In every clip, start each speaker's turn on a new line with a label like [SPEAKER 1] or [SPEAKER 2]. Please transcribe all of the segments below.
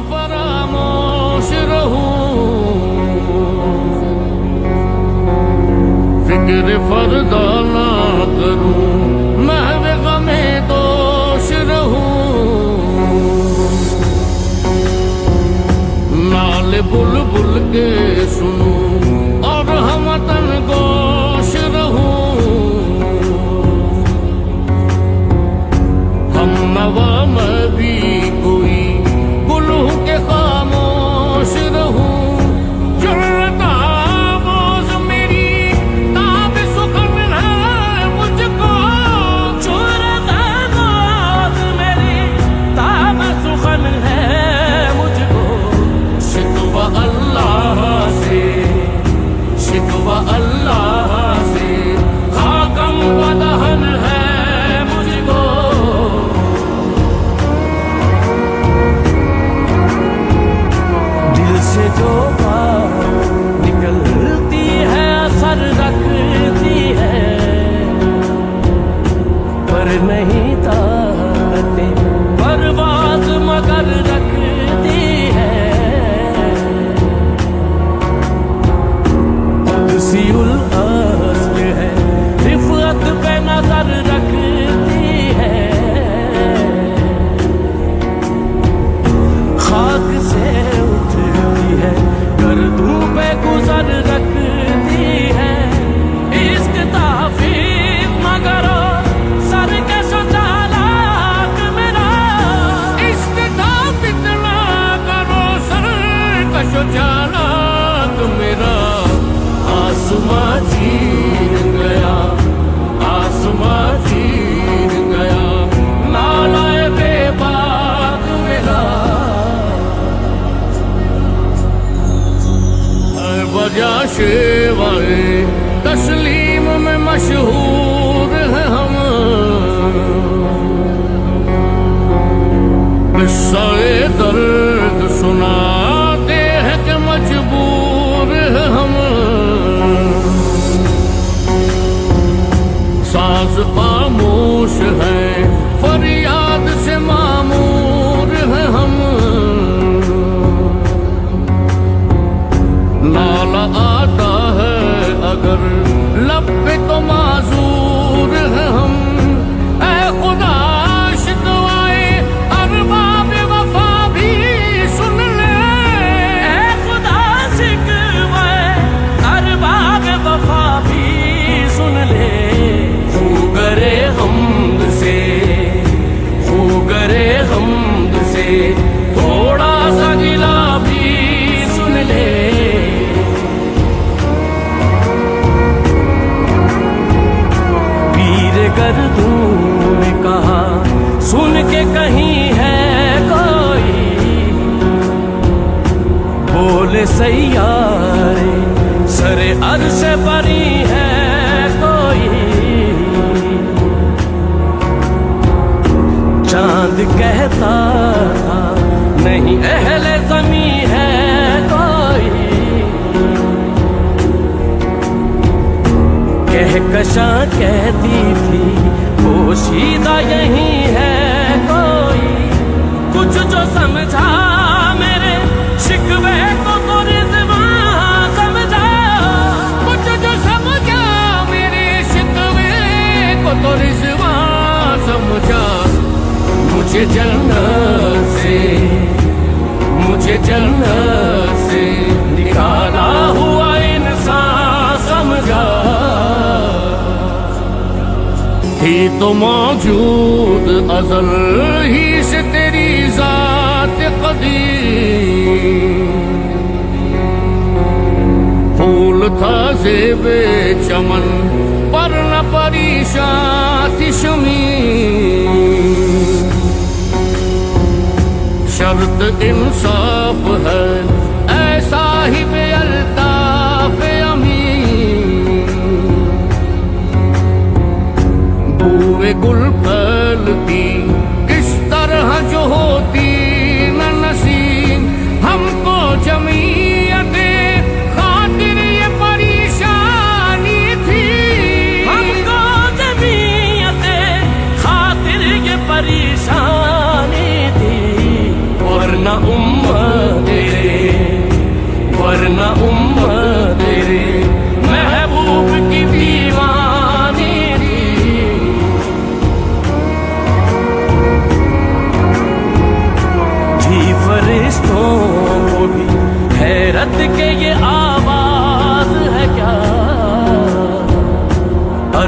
[SPEAKER 1] फरामोश रहूं, फिक्र फरदा ना करूं, महवे गमे दोष रहूं, नाले बुलबुल के सुनूं और हमतन गोश रहूं, हम नवा मैं भी कोई गुलू के खामोश रहूं, जुर्रता बोझ मेरी ताब सुखन है मुझको,
[SPEAKER 2] जुर्रता बोझ मेरी ताब सुखन है मुझको,
[SPEAKER 1] शिकवा अल्लाह से, शिकवा अल्लाह से, खाकम बदहन है मुझको,
[SPEAKER 2] दिल से जो बात निकलती है असर रखती है, पर नहीं ताकते परवाज़ मगर रखती है, कुदसियुल अस्ल है रिफ़अत पे नजर रखती है, खाक से उठती है गर्दों पे गुजर रखती है, इश्क ताफीज़ मगरो सर के चालाक मेरा,
[SPEAKER 1] इश्क ताफीज़ ना करो सर कशो चालाक मेरा, आसमां चीर गया, आसमां चीर गया, नालाए बेबाक मेरा, वजह शेवाए तस्लीम में मशहूर है हम, किस्सा-ए दर्द सुनाते हैं कि मजबूर है हम, साज खामोश है फरियाद से मामूर है हम, नाला आता है अगर लब पे तो माजूर है हम, ऐ खुदा शिकवाए अरबाब वफा भी सुन ले,
[SPEAKER 2] ऐ खुदा शिकवाए अरबाब वफा भी सुन ले,
[SPEAKER 1] खूगरे हमद से, खूगरे हमद से, थोड़ा सा गिला भी सुन ले,
[SPEAKER 2] गर्दों ने कहा सुन के कहीं है कोई, बोले सैयारे सरे अर्श परी है कोई, चांद कहता था नहीं अहले ज़मी है कोई, कहकशां कहती थी पोशीदा यही है कोई, कुछ जो समझा मेरे शिकवे को तो रिज़वां समझा,
[SPEAKER 1] कुछ जो समझा मेरे शिकवे को तो रिज़वां समझा, मुझे जन्नत से, मुझे जन्नत से निकाला हुआ इंसान समझा, थी तो मौजूद अज़ल ही से तेरी ज़ात क़दीम, फूल था ज़ेबे चमन पर न परेशान थी शमीम, शर्त इंसाफ है ऐसा ही बेअल्ताफ़ अमीन, बूए गुल फैलती किस तरह जो होती न नसीम, हमको जमीयते खातिर ये परेशानी थी,
[SPEAKER 2] हमको जमीयते खातिर ये परेशानी थी,
[SPEAKER 1] वरना उम्मत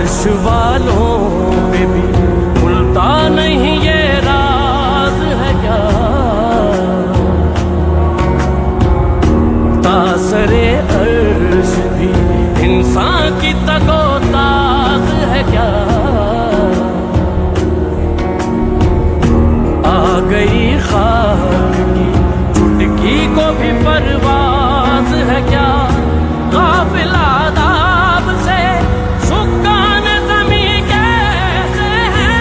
[SPEAKER 2] अर्श वालों पे भी भूलता नहीं, ये राज है क्या? तासरे अर्श भी इंसान की तगोताज है क्या? आ गई खाक की चुटकी को भी परवाज है क्या? गाफिल आदाब से सुकान ज़मीं कैसे है?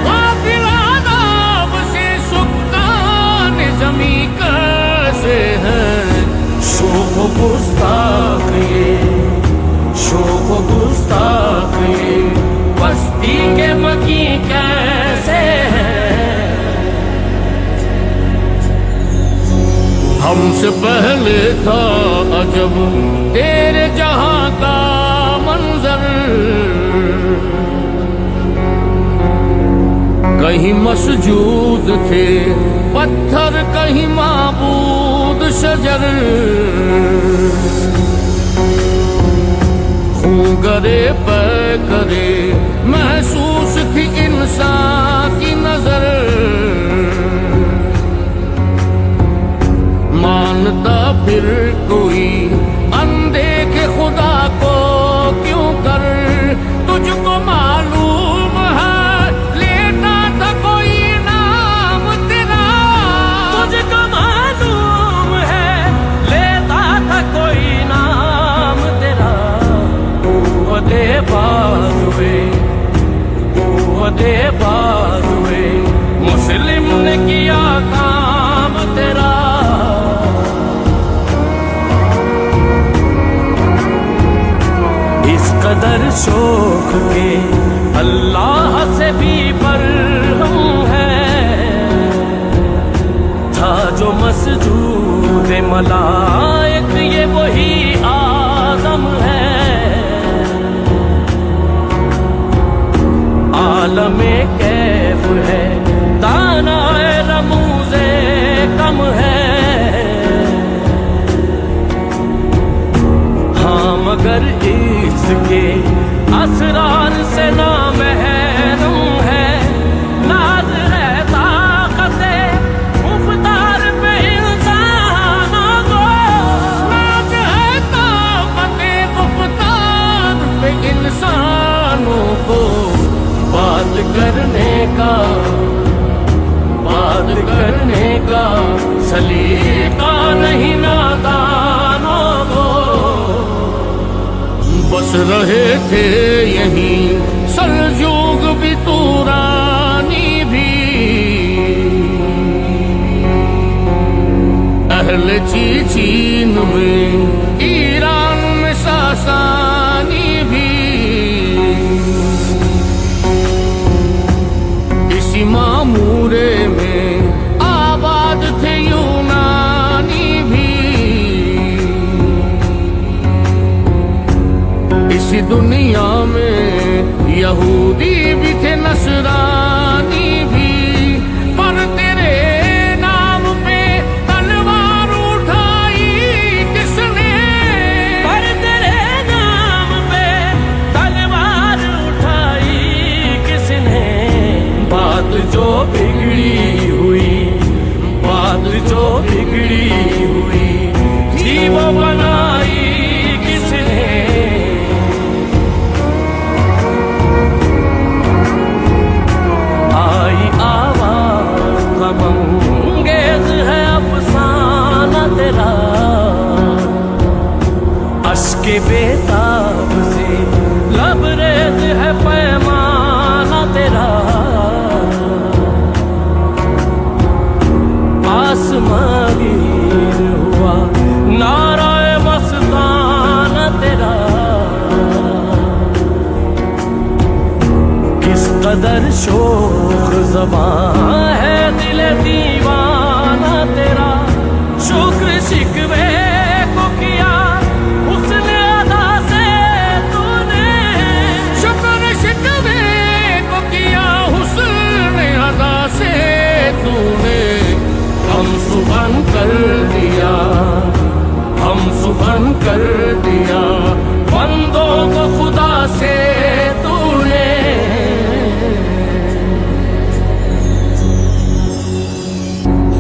[SPEAKER 1] गाफिल आदाब से सुकान ज़मीं कैसे है?
[SPEAKER 2] शोख गुस्ताख ये, शोख गुस्ताख ये बस्ती के मकी कैसे है?
[SPEAKER 1] हमसे पहले था अजब तेरे जहां का मंजर, कहीं मसजूद थे पत्थर, कहीं माबूद शजर। खून करे पे करे महसूस थी इंसान की नजर। मानता फिर कोई अनदेखे खुदा को क्यों कर? तुझको मालूम है लेता था कोई नाम तेरा।
[SPEAKER 2] तुझको मालूम है लेता था कोई नाम तेरा। दे बाजुए, दे बाजुए मुस्लिम ने किया काम तेरा। इस कदर शौक के अल्लाह से भी बरहम है। था जो मसजूद मलाइक ये वही आदम है। आलमे कैफ है दानाए रमूज़े कम है। हाँ मगर इसके असरार से ना महरूम है। नाज है ताकते मुख्तार पे इंसानों को।
[SPEAKER 1] नाज है ताकते मुख्तार पे इंसानों को। बात करने का सलीका नहीं नादानों को। बस रहे थे यहीं सलजूक भी तुरानी भी। अहले चीन में ईरान में सासानी भी। इसी मामूरे में आबाद थे यूनानी भी। इसी दुनिया में यहूदी भी थे नसरानी भी। पर तेरे नाम पे तलवार उठाई किसने?
[SPEAKER 2] पर तेरे नाम पे तलवार उठाई किसने? बात जो बिगड़ी हुई, बात जो बिगड़ी हुई थी वो बनाई किसने? आई आवाज गमंगेज है अफसाना तेरा। अश्के बेताब से लबरेज है पैमाना तेरा। आसमां गिर हुआ नाराए मस्ताना तेरा। किस कदर शोख ज़बां है दिल दीवाना तेरा। शुक्र शिकवे को किया उसने अदा से तूने।
[SPEAKER 1] शुक्र शिकवे को किया हुस्न अदा से तूने। हम सुबह कर दिया, हम सुबह कर दिया बंदों को खुदा से तू।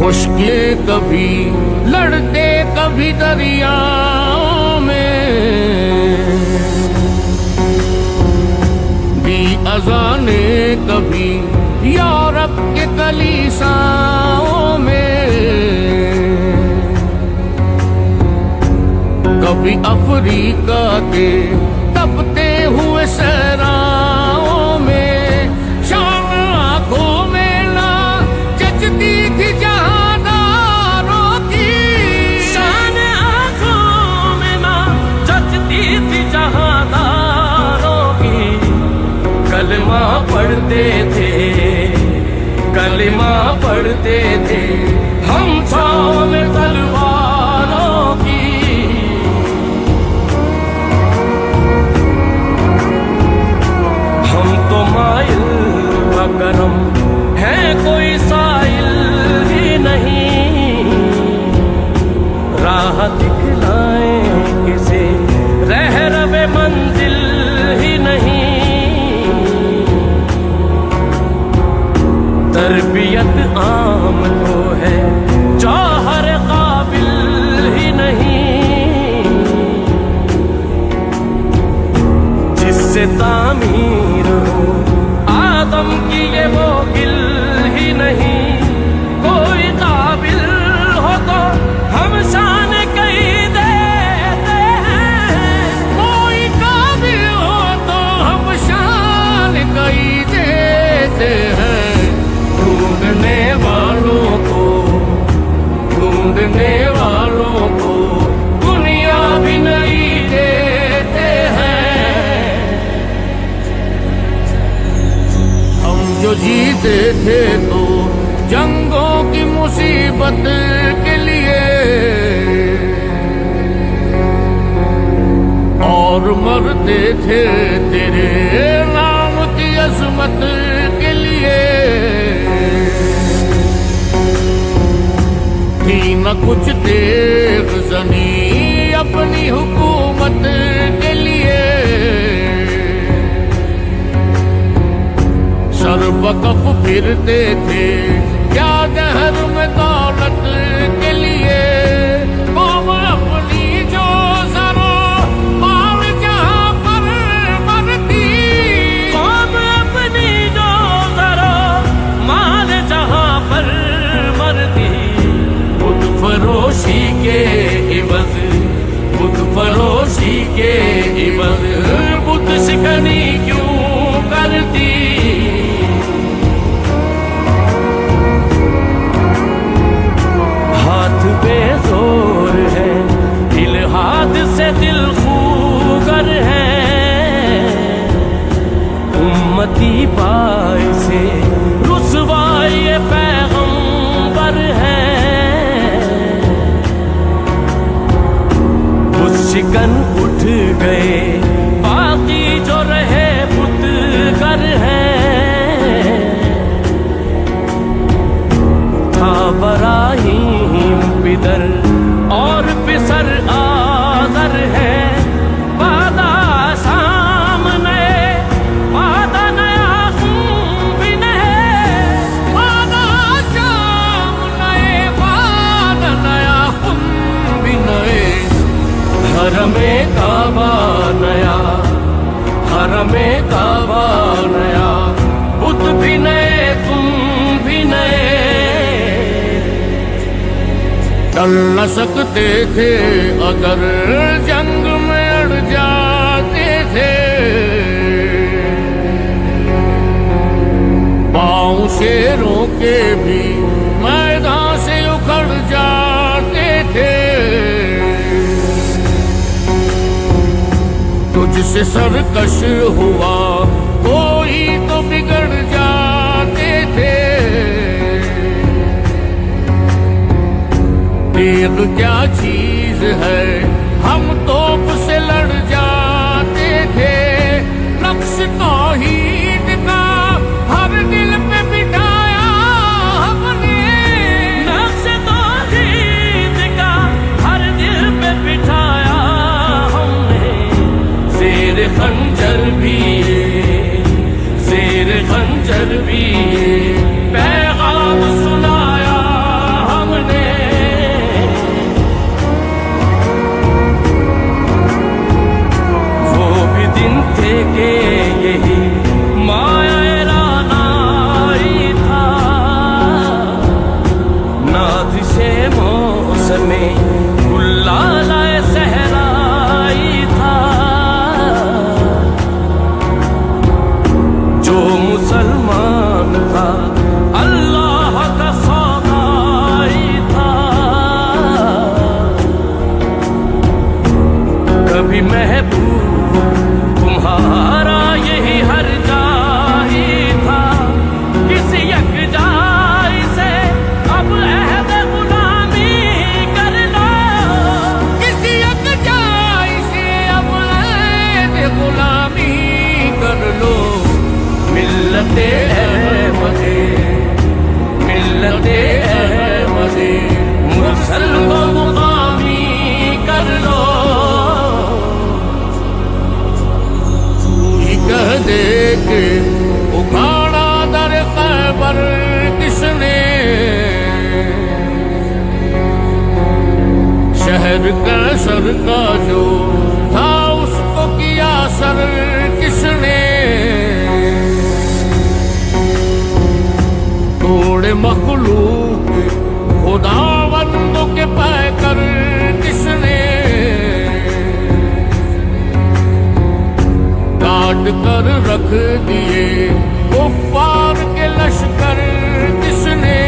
[SPEAKER 1] मुश्किल कभी लड़ते कभी दरियाओं में, दी अज़ाने कभी यूरोप के कलीसाओं में, कभी अफ्रीका के तपते हुए सहराओं में। शाम आंखों में ना जचती थी जहादारों की,
[SPEAKER 2] शान आँखों में ना जचती थी जहादारों की। कलमा पढ़ते थे, कलमा पढ़ते थे हम छाँव में तलवारों की। हम तो माइल करम है, कोई साइल ही नहीं। राह दिखलाए किसे रह रवे मंजिल ही नहीं। तरबियत आम तो है जौहर काबिल ही नहीं। जिससे तामीर हो आदम की ये वो गिल ही नहीं। कोई काबिल हो तो हम शान कहीं देते हैं,
[SPEAKER 1] कोई काबिल हो तो हम शान कहीं देते हैं।
[SPEAKER 2] ढूंढने वालों को, ढूंढने वालों को दुनिया भी नहीं देते हैं।
[SPEAKER 1] हम जो जीते थे तो जंगों की मुसीबत के लिए, और मरते थे तेरे नाम की अजमत के लिए। थी न कुछ देर ज़नी अपनी हुकूमत के लिए, सर वक़फ़ फिरते थे क्या दहर में दौलत के लिए। कौम अपनी जो ज़रा माल जहाँ पर मरती,
[SPEAKER 2] कौम अपनी जो ज़रा माल जहाँ पर मरती। बुत फरोशी के इवज़, बुत फरोशी के इवज़ बुत शिकनी क्यों करती। हाथ बेजोर है, इल्हाद से दिल खूगर है। उम्मती पाए से रुसवाई पैगंबर है। बुत शिकन उठ गए, बाकी जो रहे बुतगर है। था बराहीम पिदर और पिसर आदर है। वादा सामने वादा नया भी नहीं,
[SPEAKER 1] वादा सामने वादा नया खुम भी नए।
[SPEAKER 2] हरमे काबा नया, हरमे काबा नया। बुत भी नए तुम भी नए।
[SPEAKER 1] टल न सकते थे अगर जंग में अड़ जाते थे। पाँव शेरों के भी मैदान से उखड़ जाते थे। तुझसे सरकश हुआ कोई तो बिगड़ जाते थे। तेग क्या चीज है हम तोप से लड़ जाते थे। नक्श तौहीद का हर दिल पे बिठाया हमने,
[SPEAKER 2] नक्श तौहीद का हर दिल पे बिठाया हमने। शेर खंजर भी, शेर खंजर भी पैगाम सुनाया हमने। जो मुसलमान था अल्लाह का सौदाई था। कभी महबूब तुम्हारा यही हर जाही था। किसी यकजाई से अब अहद गुलामी कर लो,
[SPEAKER 1] किसी यकजाई से अब अहद गुलामी कर लो।
[SPEAKER 2] मिल्लते अहमदे, मिल्लते अहमदे, मुरसल को मुकामी कर लो।
[SPEAKER 1] कह दे के उखाड़ा दर खैबर किसने, शहर का सर का जो था उसको किया सर किसने। तोड़े मखलूक खुदावंदों के पैकर किसने, काट कर रख दिए कुफ्फार के लश्कर किसने।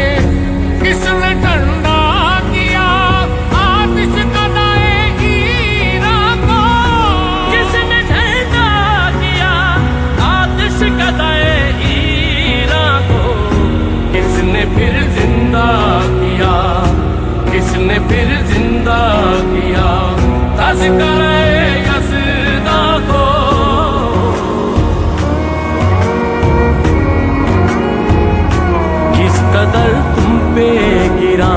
[SPEAKER 1] किसने ठंडा किया आतिश कदाए ईरान को,
[SPEAKER 2] किसने ठंडा किया आतिश कदाए ईरान को। किसने फिर जिंदा किया, किसने फिर जिंदा किया तज़किरे यज़दा को। कदर तुम पे गिरा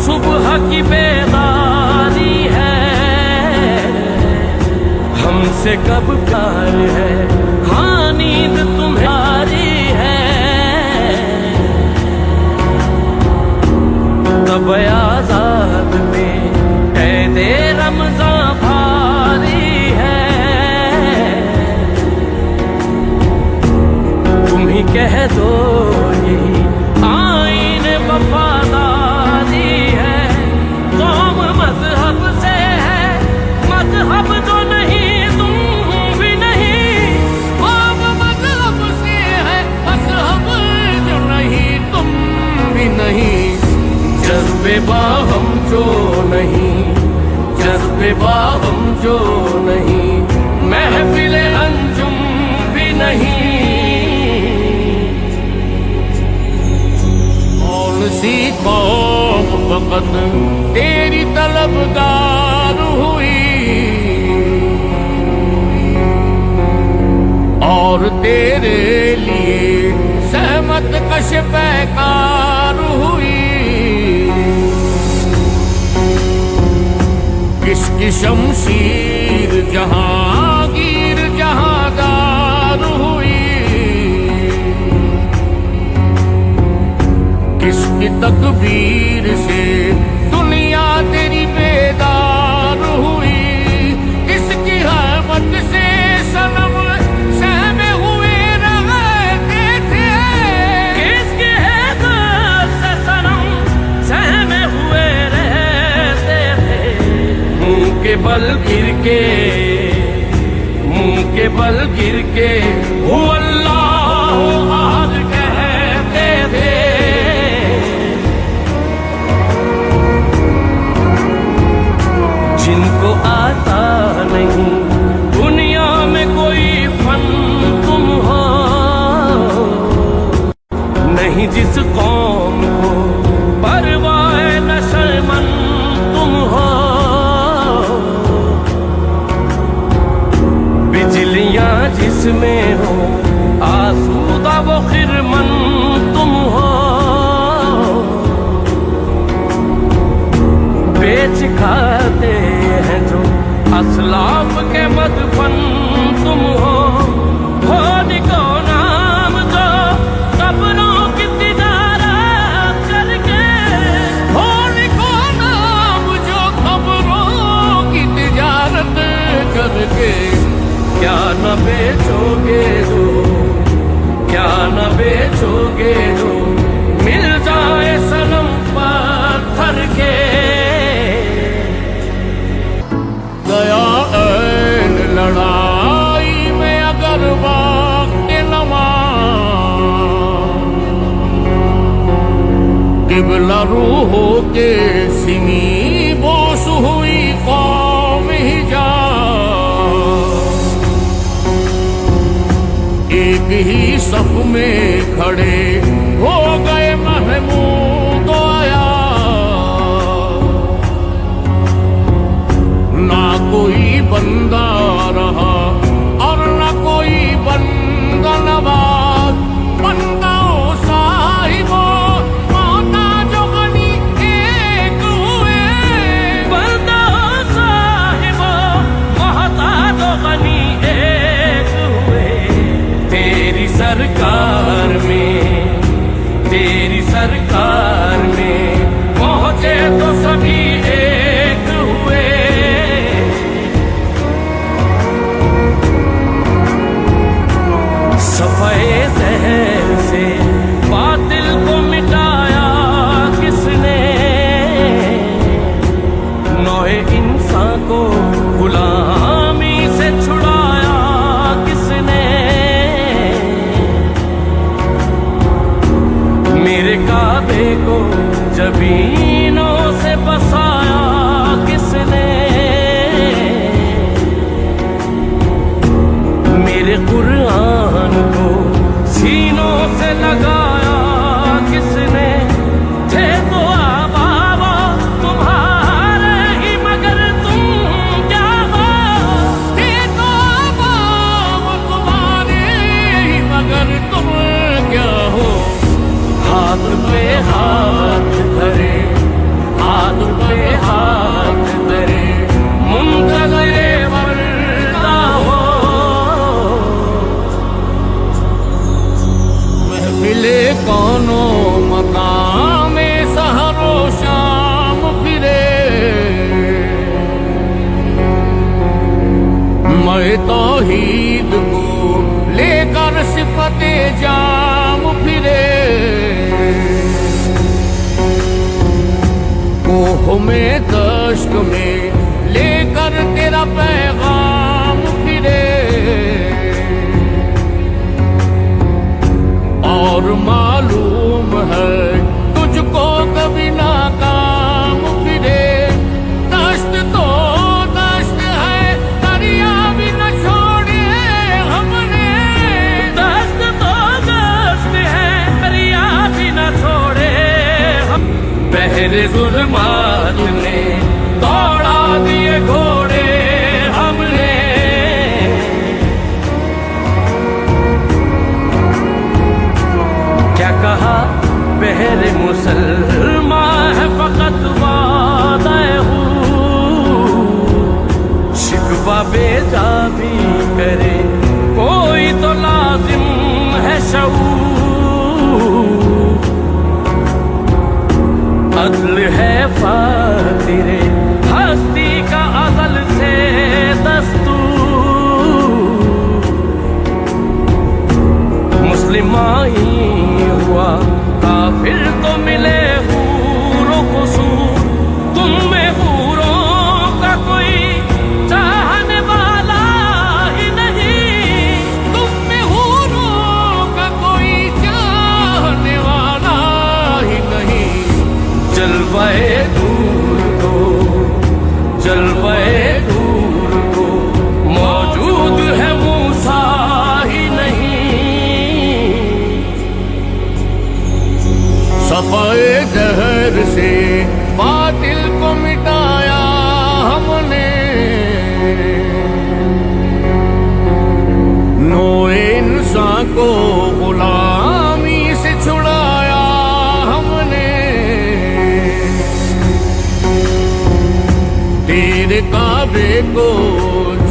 [SPEAKER 2] सुबह की बेदारी है। हमसे कब प्यार है, हाँ नींद तुम्हारी है। तब आजाद पे कैदे रमज़ां भारी है। तुम ही कह दो यही आईने वफादारी है। कौम मजहब से है, मजहब जो नहीं तुम भी नहीं।
[SPEAKER 1] कौम मजहब से है, मजहब जो नहीं तुम भी नहीं।
[SPEAKER 2] जज्बे बाहम जो नहीं, जज्बे बाहम जो नहीं, महफिल अंजुम भी नहीं।
[SPEAKER 1] सी कौम फकत तेरी तलबगार हुई, और तेरे लिए सहमत कश पैकार हुई। किसकी शमशीर जहांगीर जहांदार हुई। किसकी तकबीर से दुनिया तेरी बेदार हुई। किसकी रहमत से सनम सहमे हुए रहते थे।
[SPEAKER 2] किसकी रहमत से सनम सहमे हुए रहते थे। मुंह के बल गिर के, मुंह के बल गिर के हु अल्लाह अहद कहते थे। जिनको आता नहीं दुनिया में कोई फन तुम हो, नहीं जिस कौम को परवाए नशरमन तुम हो। बिजलियां जिसमें हो आसूदा वो खिरमन तुम हो। बेच खाते हैं जो असलाफ के मदफन तुम हो। खोद को नाम जो कब्रों की तिजारत करके,
[SPEAKER 1] खोद को नाम जो कब्रों की तिजारत करके।
[SPEAKER 2] क्या न बेचोगे जो, क्या न बेचोगे जो मिल जाए सनम पत्थर के।
[SPEAKER 1] गया ऐन लड़ाई में अगर वक्त नमाज किबला रूहों के सिमी बोस हुई कौम हिजाज़। एक ही सफ में खड़े हो गए महमूद आया, ना कोई बंदा रहा और ना कोई बंदा नवाज। बंदा साहिबो मोहताजो गनी एक हुए,
[SPEAKER 2] बंदा साहिबो मोहताजो गनी एक हुए। तेरी सरकार में पहुंचे तो सभी एक हुए। सफाए जहर से बातिल को मिटाया किसने, नौए इंसान को गुलामी से छुड़ाया किसने। मेरे काबे को जबीनों से बसाया किसने, मेरे कुरान को सीनों से लगाया किसने। थे तो आबाबा तुम्हारे ही मगर तुम क्या हो,
[SPEAKER 1] थे तो आबाब तुम्हारे ही मगर तुम क्या हो।
[SPEAKER 2] हाथ पे हाथ धरे, हाथ पे हाथ धरे, मुंतज़िरे मरदा हो।
[SPEAKER 1] महफिले कौनो मकाम सहरो शाम फिरे, मैं तौहीद को लेकर सिफते जाम फिरे। कोह में दश्त में लेकर तेरा पैगाम फिरे, और मालूम है तुझको कभी नाकाम फिरे। दश्त तो दश्त है, दरिया भी न छोड़े हमने।
[SPEAKER 2] दस्त तो दस्त है, दरिया भी न छोड़े हम। बहरे जुल्मात ने दौड़ा दिए घोड़े हमने। क्या कहा बहरे मुसलमान है फकत वादा हूँ, शिकवा बेजा भी करे कोई तो लाजिम है शऊर। अदल है फातिरे हस्ती का अज़ल से दस्तूर। मुस्लिमाही हुआ काफिर तो मिले हूरों को सूर। तुम में हूरों का कोई चाहने वाला ही नहीं,
[SPEAKER 1] तुम में हूरों का कोई चाहने वाला ही नहीं।
[SPEAKER 2] जलवाए दूर को मौजूद है मूसा ही नहीं।
[SPEAKER 1] सफाए जहर से बातिल को मिटाया हमने, नोए इंसान को गुलामी से छुड़ाया हमने। तेरे काबे को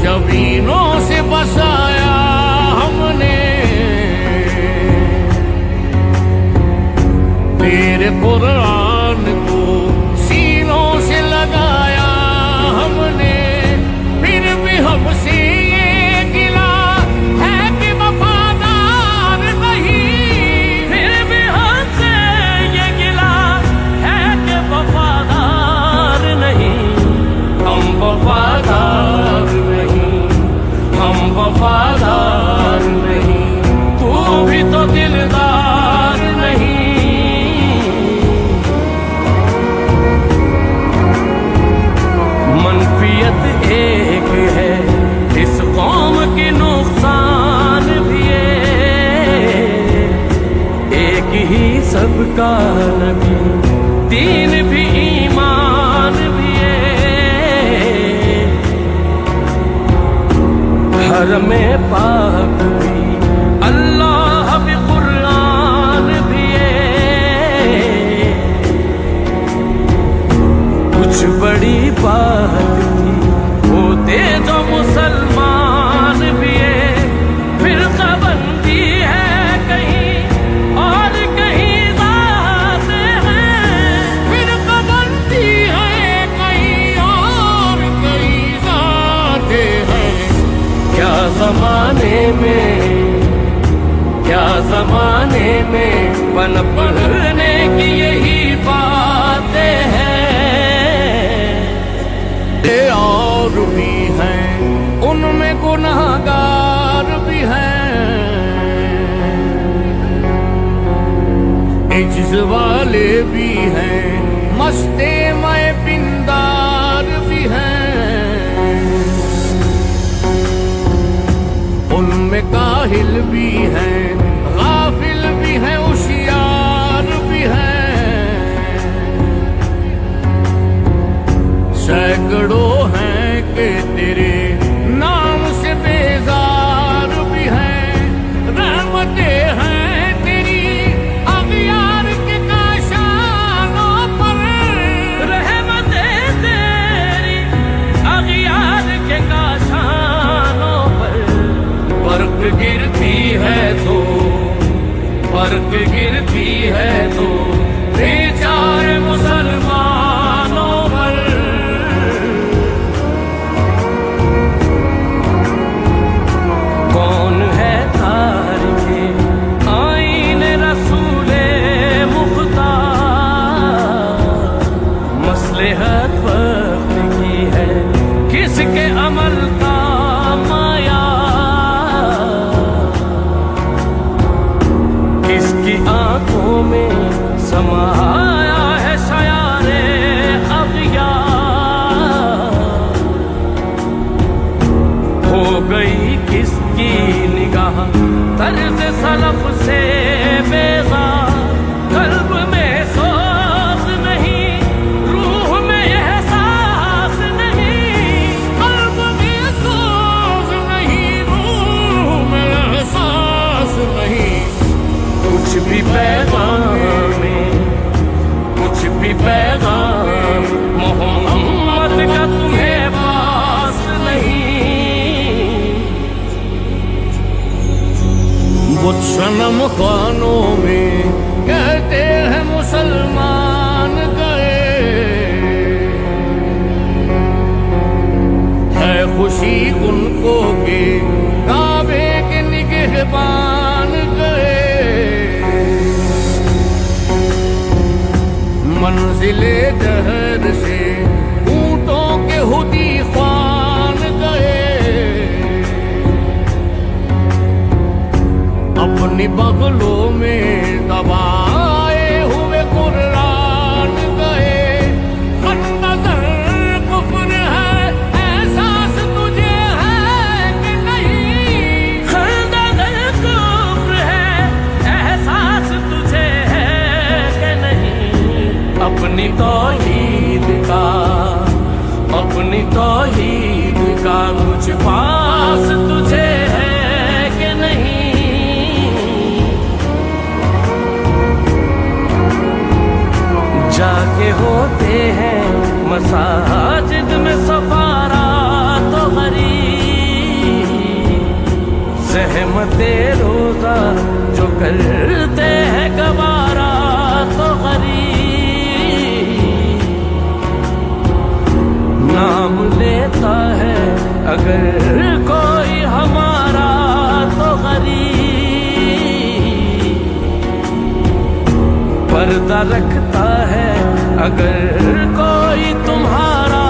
[SPEAKER 1] जबीनों से बसाया हमने, तेरे कुरान को सीनों से लगाया हमने। फिर भी हमसे ये गिला है कि वफादार
[SPEAKER 2] का नबी, दीन भी ईमान भी हरम पाक भी, अल्लाह भी कुरान भी कुछ बड़ी बात थी होते जो मुसलमान भी फिर बंदी है कहीं और कहीं जात है,
[SPEAKER 1] फिर बंदी है कहीं और कहीं जात है।
[SPEAKER 2] क्या जमाने में पनपने की यही बातें हैं।
[SPEAKER 1] और भी हैं उनमें गुनाहगार भी हैं, इज्ज वाले भी हैं, मस्ते मैं पिंदार भी हैं, उनमें काहिल भी हैं, गाफिल भी हैं, होशियार भी हैं, सैकड़ों हैं कि तेरे नाम से बेजार भी हैं, रहमतें हैं तेरी अगियार के काशानों पर,
[SPEAKER 2] रहमतें तेरी अगियार के काशानों पर, बर्फ गिरती है तो बेचारे मुसलमानों पर। कौन है तारिके आईने रसूले मुख्तार, मसलहत वक्त की है किसके अमल का माया, किसकी आंखों में समाया है शयारे अगियार, हो गई किसकी निगाह तर्ज सलफ से बेजार, कल्ब में सोच नहीं, रूह में एहसास नहीं,
[SPEAKER 1] कल्ब में सोच नहीं, रूह में एहसास नहीं,
[SPEAKER 2] कुछ भी पैगाम मोहम्मद का तुम्हें पास नहीं।
[SPEAKER 1] बुत सनम खानों में कहते हैं मुसलमान गए, है खुशी उनको के काबे के निगहबान गए, मंजिले दहर से ऊंटों के हुदी ख्वान गए, अपनी बगलों में दबाए हुए कुरान गए, खंदर कुफ्र है एहसास तुझे है कि नहीं,
[SPEAKER 2] खंदर कुफ्र है एहसास तुझे है कि नहीं, अपनी तौहीद का कुछ पास तुझे है कि नहीं, जाके होते हैं मसाजिद में सफारा तो गरीब, सहमते रोजा जो करते हैं गवारा तो गरीब, नाम लेता है अगर कोई हमारा तो गरीब, पर्दा रखता है अगर कोई तुम्हारा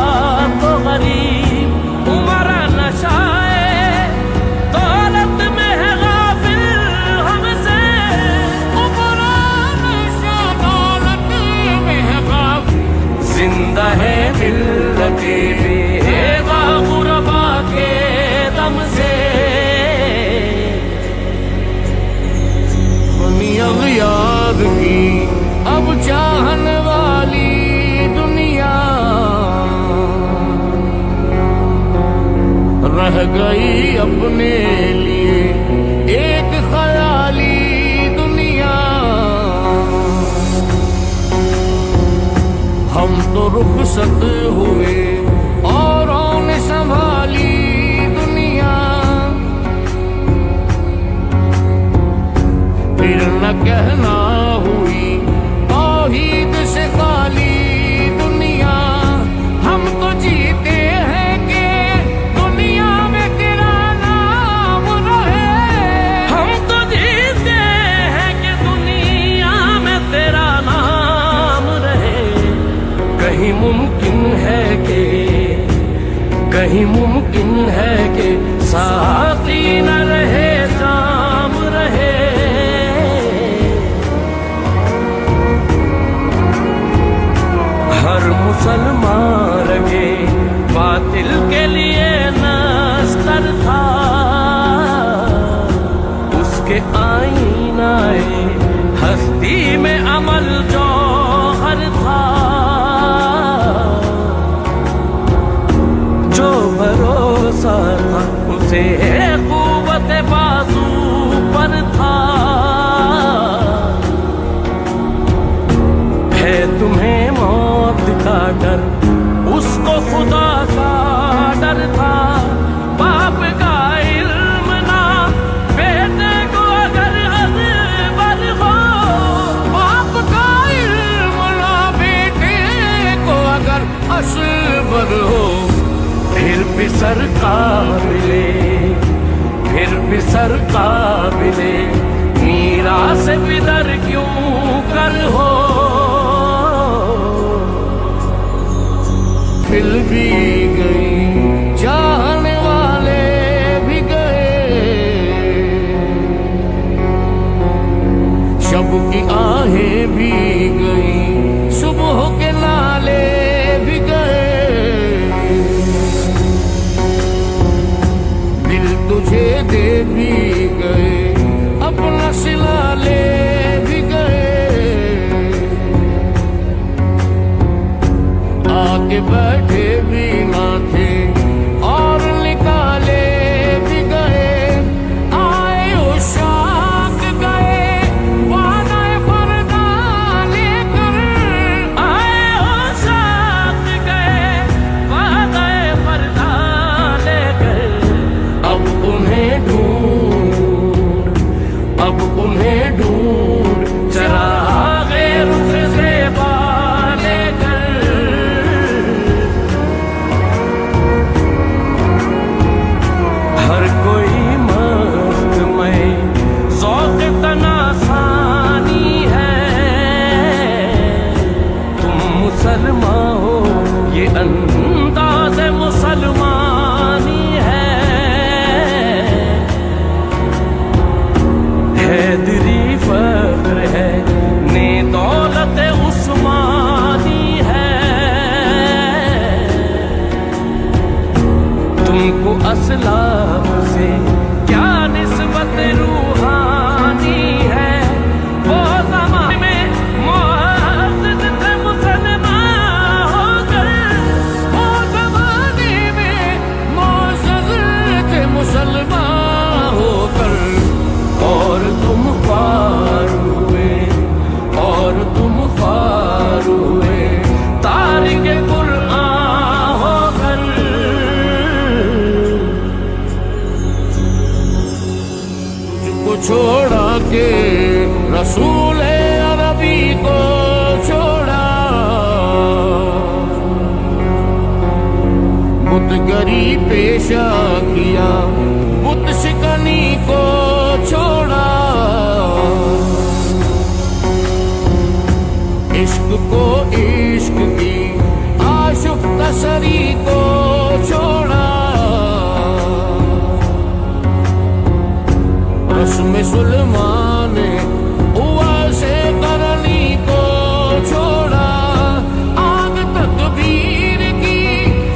[SPEAKER 2] तो गरीब, उमरा नशाए दौलत में है गाफिल हमसे,
[SPEAKER 1] उमरा नशा दौलत में है गाफिल,
[SPEAKER 2] जिंदा है मिल्लते बेगा गुरबा के दम से,
[SPEAKER 1] दुनिया याद की अब चाहने वाली दुनिया रह गई अपने लिए एक ख्याली दुनिया। हम तो रुखसत हुए औरों ने संभाली दुनिया। फिर न कहना हुई तौहीद से खाली दुनिया। हम तो जीते हैं कि दुनिया में तेरा नाम रहे।
[SPEAKER 2] हम तो जीते हैं कि दुनिया में तेरा नाम रहे। कहीं मुमकिन है कि साथी न रहे जाम रहे। हर मुसलमान रगे बातिल के लिए नस्तर था। उसके आईनाए हस्ती में अमल जौहर था। जो भरोसा था उसे कुव्वत बाजू पर था। है तुम्हें मौत का डर, उसको खुदा का डर था। बाप का इल्म ना बेटे को अगर अज़बर हो।
[SPEAKER 1] बाप का इल्म ना बेटे को अगर असबर हो।
[SPEAKER 2] फिर भी सरकार मिले मीरा से बिदर क्यों कर हो।
[SPEAKER 1] दिल भी गई चाहने वाले भी गए। शब की आहें भी गई सुबह के नाले भी गए। दिल तुझे दे भी गए अपना सिला ले भी गए। आके बैठे भी ना थे और निकाले भी गए। आए उशाक गए वादाए फरदा लेकर।
[SPEAKER 2] आए उशाक गए वादाए फरदा लेकर। अब उन्हें ढूंढ चरागे रुख से बाले कर। हर कोई मस्त में ज़ौक़ तनासानी है। तुम मुसलमान हो ये अंदाज़ मुसलमानी है। हैदरी फख्र है ने दौलत उस्मानी है। तुमको असलाफ से क्या निस्बत रूहानी है। वो ज़माने में मुअज़्ज़ज़ थे मुसलमान होकर।
[SPEAKER 1] वो ज़माने में मुअज़्ज़ज़ थे मुसलमान होकर।
[SPEAKER 2] और तुम ख्वार हुए तारिक कुरआन होकर।
[SPEAKER 1] तुझको छोड़ा के रसूल अरबी को छोड़ा। बुतगरी पेशा किया बुत शिकनी को छोड़ा। इश्क को इश्क की आशुक तसरी को छोड़ा। रस्म सुलेमान हुआ से करनी को छोड़ा। आग तकबीर की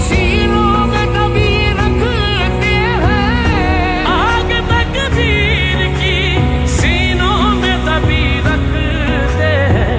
[SPEAKER 1] सीनों में दबी रखते हैं।
[SPEAKER 2] आग तकबीर की सीनों में दबी रखते हैं।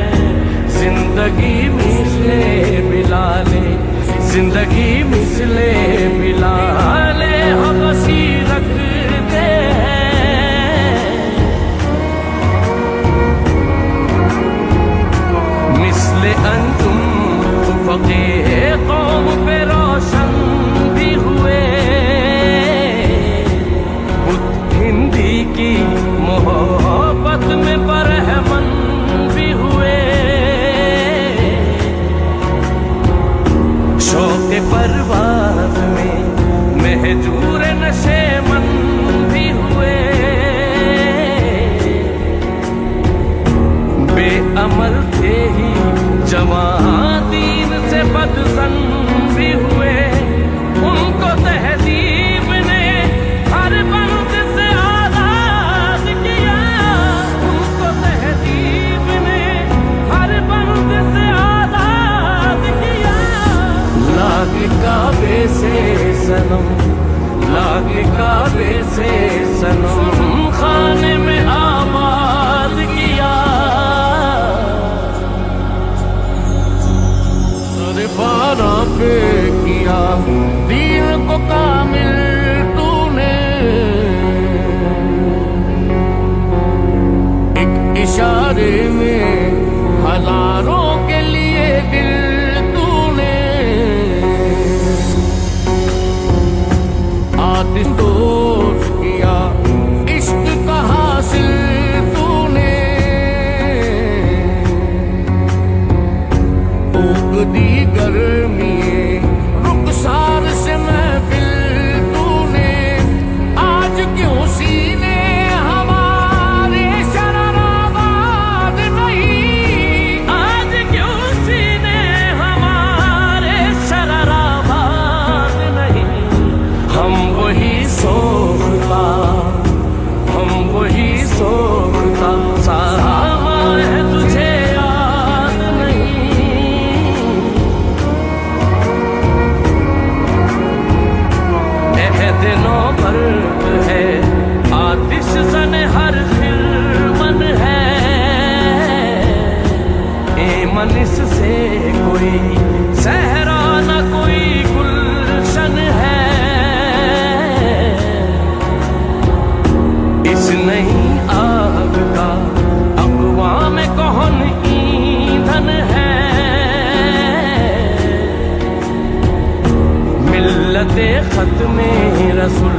[SPEAKER 2] मिल्लते खत में रसूल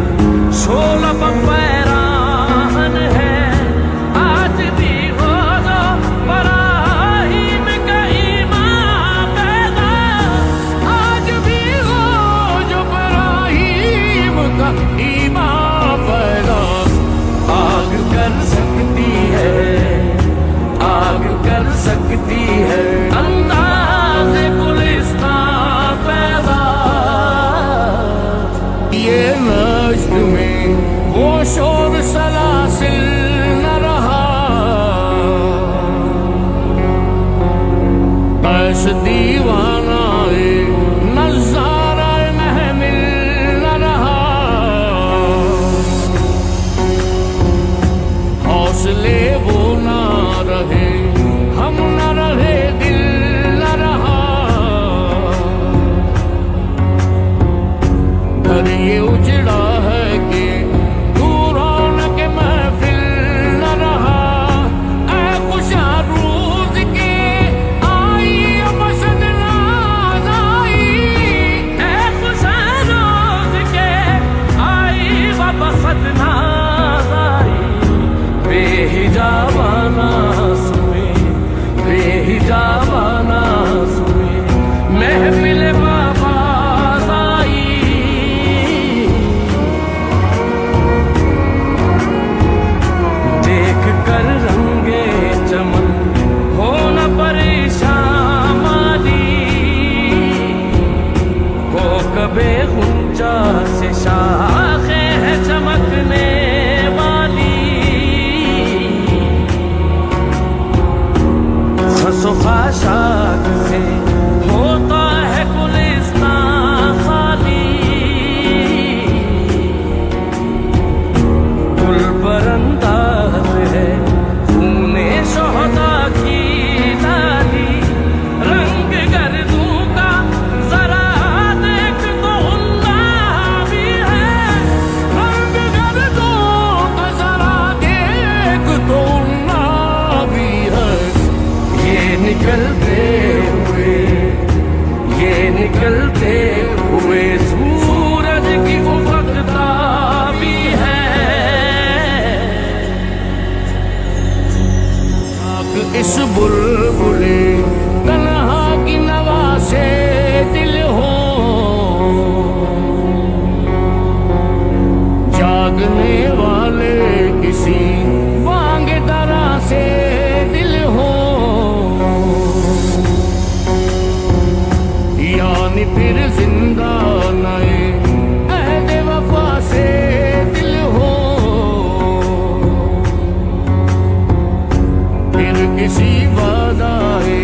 [SPEAKER 2] 16 पैराहन है। आज भी हो जो बराहीम का ईमान पैदा,
[SPEAKER 1] आज भी हो जो इब्राहीम का ईमान पैदा।
[SPEAKER 2] आग कर सकती है, आग कर सकती है अंदाज़े गुलिस्तां पैदा।
[SPEAKER 1] ये नज्द में वो शोर सलासिल न रहा, ऐस दीवाना नज़ारा महमिल न रहा। हौसले वो ना रहे, हम न रहे, दिल न रहा। घर ये उजड़ा है कि दूरों के महफिल न रहा। ऐ खुशा रोज के आई मसद नाज आई,
[SPEAKER 2] ऐ खुशा रोज के आई बसत नाज आई। बेहिजाबाना सुए, बेहिजाबाना सुए महफिल बाबा आई। देख कर रंगे चमन हो न परेशान माली, हो कबे गुंजा से शाखे है चमकने वाली। खाशाक से होता है गुलिस्तां खाली, गुल बरंदाज है खूने शोहदा की डाली। रंग गर्दों का जरा देख तो अल्लाह भी है,
[SPEAKER 1] रंग गर्दों का जरा देख तो अल्लाह भी है।
[SPEAKER 2] ये निकलते हुए, ये निकलते हुए सूरज की उफकता भी है।
[SPEAKER 1] आग इस बुलबुले तन्हा की नवा से दिल हो, जागने वाले किसी बांगे दरा से दिल हो। यानी फिर जिंदा नए अहद वफा से दिल हो, फिर किसी वादाए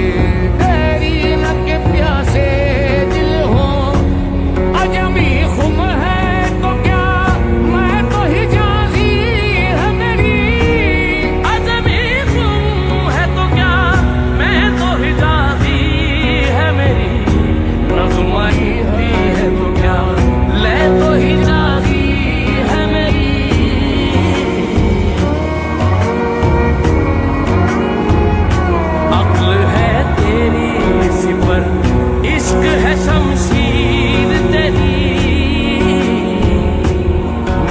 [SPEAKER 1] तहरीन के प्यासे दिल हो। अजमी खुम है तो क्या मैं तो हिजाज़ी है मेरी,
[SPEAKER 2] अजमी खुम है तो क्या मैं तो हिजाज़ी है मेरी। रज़्माई दी है तो क्या ले तो हिजाज़ी है मेरी। अक्ल है तेरी सिपर, इश्क है शमशीर तेरी।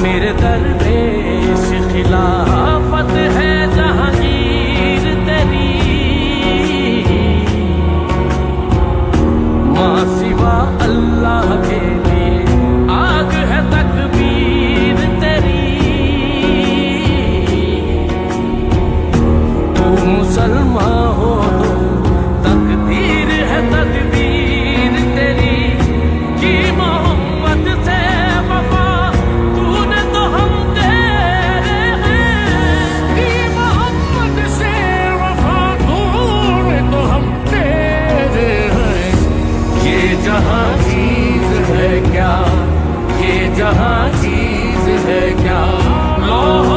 [SPEAKER 2] मेरे दरवेश खिलाफत है जहांगीर तेरी। माँ सिवा अल्लाह के लिए आग है तकबीर तेरी। तू मुसलमान हो तो तकदीर है तदबीर तेरी। की मोहम्मद से वफा तूने तो हम तेरे हैं,
[SPEAKER 1] कि मोहम्मद से वफा तूने तो हम तेरे हैं।
[SPEAKER 2] ये जहां चीज है क्या, ये जहां चीज है क्या लौह